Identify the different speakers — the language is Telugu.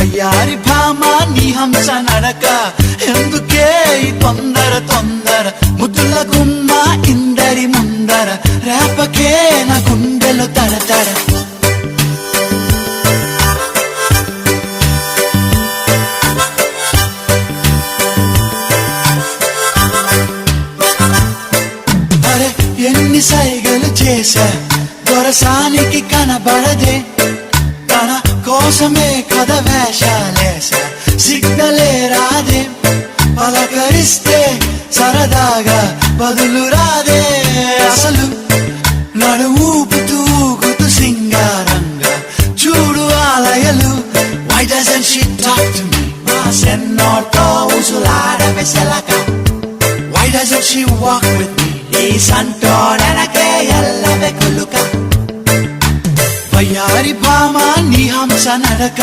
Speaker 1: వయ్యారి భామ నీ హంస నడక ఎందుకే ఈ తొందర తొందర ముద్దుల గుమ్మ ఇందరి ముందర రేపకే నా గుండెలో తడతడ అరే ఎన్ని సైగలు చేశా దొరసానికి కనబడదే తన కోసమే కథ వేషాలేసా సిగ్నలే రాదే పలకరిస్తే సరదాగా బదులు రాదే అసలు నడు ఊపుతూ ఊగుతూ సింగారంగా చూడు ఆలయలు Why doesn't she talk to me? మాసెన్నోతో ఉసులాడవే సెలక Why doesn't she walk with me? ఈ సంటోడనకే ఎల్లవే కులుక వయ్యారి భామ నీ హంస నడక